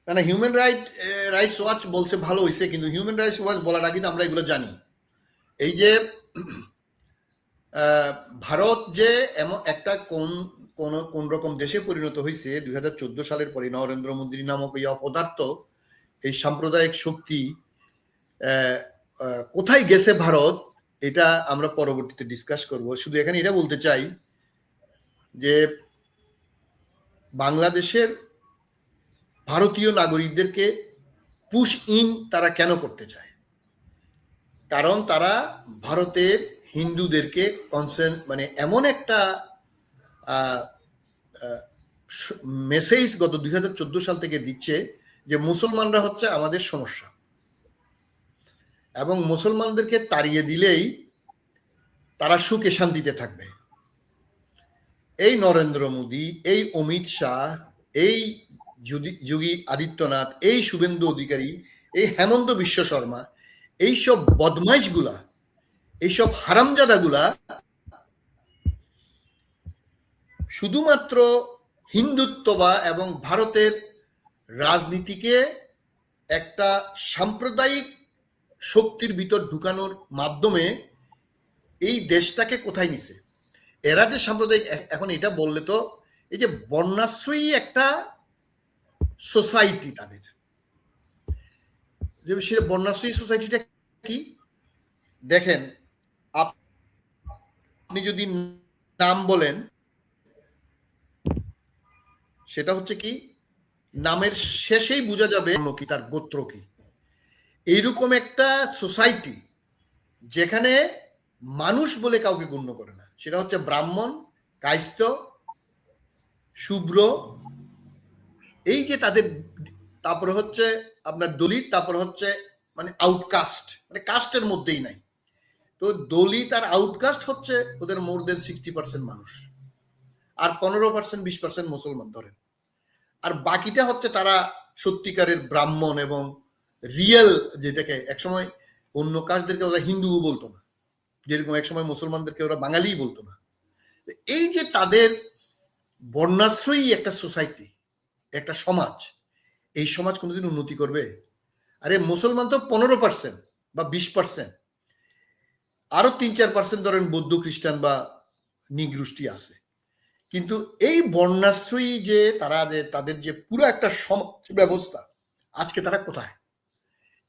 মানে rights watch বলছে ভালো হয়েছে, কিন্তু হিউম্যান রাইটস ওয়াচ বলার আগে তো আমরা এগুলো জানি। এই যে ভারত যে এমন একটা কোন রকম দেশে পরিণত হয়েছে 2014 সালের পরে, নরেন্দ্র মোদী নামক এই অপদার্থ, এই সাম্প্রদায়িক শক্তি কোথায় গেছে ভারত, এটা আমরা পরবর্তীতে ডিসকাস করব। শুধু এখানে এটা বলতে চাই যে বাংলাদেশের ভারতীয় নাগরিকদেরকে পুশ ইন তারা কেন করতে চায়? কারণ তারা ভারতের হিন্দুদেরকে মানে এমন একটা মেসেজ গত 2014 সাল থেকে দিচ্ছে যে মুসলমানরা হচ্ছে আমাদের সমস্যা, এবং মুসলমানদেরকে তাড়িয়ে দিলেই তারা সুখে শান্তিতে থাকবে। এই নরেন্দ্র মোদী, এই অমিত শাহ, এই যোগী আদিত্যনাথ, এই শুভেন্দু অধিকারী, এই হেমন্ত বিশ্ব শর্মা, এইসব বদমাইশগুলা, এইসব হারামজাদাগুলা শুধুমাত্র হিন্দুত্ববা এবং ভারতের রাজনীতিকে একটা সাম্প্রদায়িক শক্তির ভিতর ঢুকানোর মাধ্যমে এই দেশটাকে কোথায় নিছে। এরা যে সাম্প্রদায়িক, এখন এটা বললে তো, এই যে বর্ণাশ্রয়ী একটা সোসাইটি তাদের, যে সেটা বর্ণাশ্রয়ী সোসাইটিটা কি দেখেন, আপনি যদি নাম বলেন, সেটা হচ্ছে কি, নামের শেষেই বোঝা যাবে কি তার গোত্র কি। এইরকম একটা সোসাইটি যেখানে মানুষ বলে কাউকে গণ্য করে না, সেটা হচ্ছে ব্রাহ্মণ, কায়স্থ, শুভ্র, এই যে তাদের, তারপরে হচ্ছে আপনার দলিত, তারপরে হচ্ছে মানে আউটকাস্ট, মানে কাস্টের মধ্যেই নাই। তো দলিত আর আউটকাস্ট হচ্ছে ওদের মোর দেন 60% মানুষ, আর 15%, 20% মুসলমান ধরেন, আর বাকিটা হচ্ছে তারা সত্যিকারের ব্রাহ্মণ এবং রিয়েল, যেটাকে একসময় অন্য কাস্টদেরকে ওরা হিন্দুও বলতো না, যেরকম একসময় মুসলমানদেরকে ওরা বাঙালিই বলতো না। এই যে তাদের বর্ণাশ্রয়ী একটা সোসাইটি, একটা সমাজ, এই সমাজ কোনোদিন উন্নতি করবে? আরে মুসলমান তো 15% বা 20%, আরো 3-4% ধরেন বৌদ্ধ, খ্রিস্টান বা নিগ্রুষ্টি আছে, কিন্তু এই বর্ণাশ্রয়ী যে তারা, যে তাদের যে পুরো একটা সমাজ ব্যবস্থা, আজকে তারা কোথায়?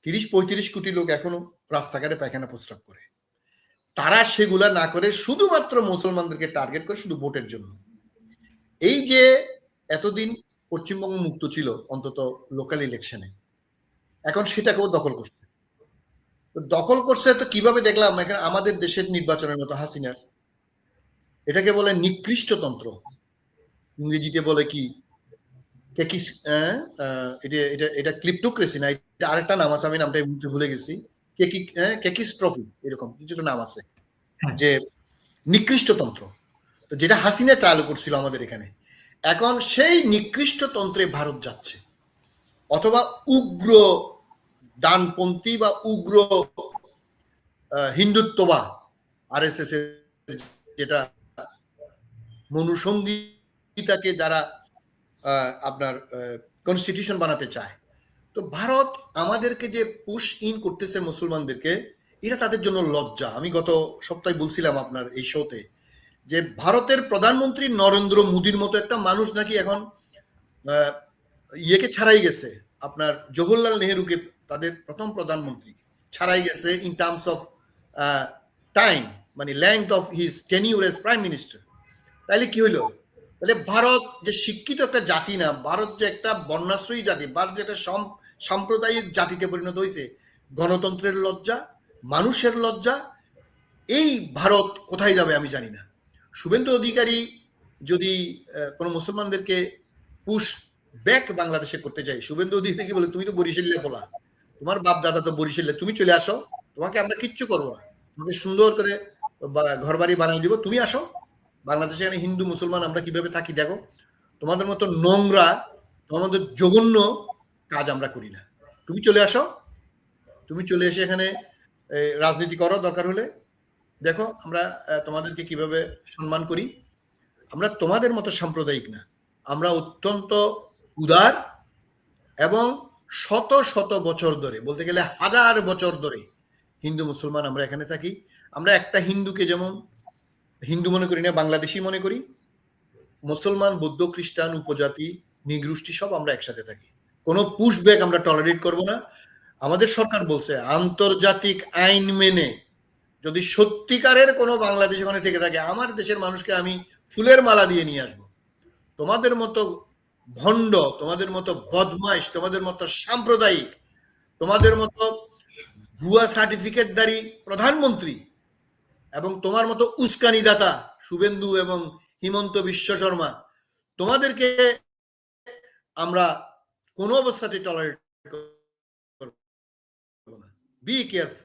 30-35 কোটি লোক এখনো রাস্তাঘাটে পায়খানা প্রস্রাব করে। তারা সেগুলা না করে শুধুমাত্র মুসলমানদেরকে টার্গেট করে, শুধু ভোটের জন্য। এই যে এতদিন পশ্চিমবঙ্গ মুক্ত ছিল অন্তত লোকাল ইলেকশনে, এখন সেটাকেও দখল করছে। দখল করছে তো কিভাবে দেখলাম এখানে আমাদের দেশের নির্বাচনের মতো হাসিনার, এটাকে বলে নিকৃষ্টতন্ত্র, ইংরেজিতে বলে কি, এটা ক্লিপ্টোক্রেসি না, এটা আরেকটা নাম আছে, আমি নামটা ভুলে গেছি, কেকিস্ট্রফি, এরকম কিছু নাম আছে, যে নিকৃষ্টতন্ত্র, তো যেটা হাসিনা চালু করছিল আমাদের এখানে। এখন সেই নিকৃষ্টতন্ত্রে ভারত যাচ্ছে, অথবা উগ্র ডানপন্থী বা উগ্র হিন্দুত্ববাদ, আরএসএস এর যেটা মনুসংহিতাকে যারা আপনার কনস্টিটিউশন বানাতে চায়, তো ভারত আমাদেরকে যে পুশ ইন করতেছে মুসলমানদেরকে, এটা তাদের জন্য লজ্জা। আমি গত সপ্তাহে বলছিলাম আপনার এই শোতে, যে ভারতের প্রধানমন্ত্রী নরেন্দ্র মোদীর মতো একটা মানুষ নাকি এখন ইয়েকে ছাড়াই গেছে, আপনার জওহরলাল নেহেরুকে, তাদের প্রথম প্রধানমন্ত্রী ছাড়াই গেছে ইন টার্মস অফ টাইম, মানে length of his tenure as prime minister. তাহলে কি হইলো? তাহলে ভারত যে শিক্ষিত একটা জাতি না, ভারত যে একটা বর্ণাশ্রয়ী জাতি, ভারত যে একটা সাম্প্রদায়িক জাতিতে পরিণত হয়েছে, গণতন্ত্রের লজ্জা, মানুষের লজ্জা। এই ভারত কোথায় যাবে আমি জানি না। শুভেন্দু অধিকারী যদি কোনো মুসলমানদেরকে পুশ ব্যাক বাংলাদেশে করতে চাই, শুভেন্দু অধিকারী বলে, তুমি তো বরিশালে বলা, তোমার বাপ দাদা তো বরিশালে, তুমি চলে আসো, তোমাকে আমরা কিচ্ছু করবো না, তোমাকে সুন্দর করে ঘর বাড়ি বানাই দিব, তুমি আসো বাংলাদেশে, এখানে হিন্দু মুসলমান আমরা কিভাবে থাকি দেখো। তোমাদের মতো নোংরা, তোমাদের জঘন্য কাজ আমরা করি না, তুমি চলে আসো, তুমি চলে এসে এখানে রাজনীতি করো, দরকার হলে দেখো আমরা তোমাদেরকে কিভাবে সম্মান করি। আমরা তোমাদের মতো সাম্প্রদায়িক না, আমরা অত্যন্ত উদার, এবং শত শত বছর ধরে, বলতে গেলে হাজার বছর ধরে হিন্দু মুসলমান আমরা এখানে থাকি। আমরা একটা হিন্দুকে যেমন হিন্দু মনে করি না, বাংলাদেশি মনে করি। মুসলমান, বৌদ্ধ, খ্রিস্টান, উপজাতি, নিগোষ্ঠী সব আমরা একসাথে থাকি। কোনো পুশব্যাক আমরা টলারেট করব না। আমাদের সরকার বলছে আন্তর্জাতিক আইন মেনে যদি সত্যিকারের কোনো বাংলাদেশ ওখানে থেকে থাকে, আমার দেশের মানুষকে আমি ফুলের মালা দিয়ে নিয়ে আসবো। তোমাদের মতো ভণ্ড, তোমাদের মতো বদমাইশ, তোমাদের মতো সাম্প্রদায়িক, তোমাদের মতো ভুয়া সার্টিফিকেটধারী প্রধানমন্ত্রী এবং তোমার মতো উস্কানিদাতা শুভেন্দু এবং হিমন্ত বিশ্ব শর্মা, তোমাদেরকে আমরা কোনো অবস্থাতে টলারেট করব না। Be careful.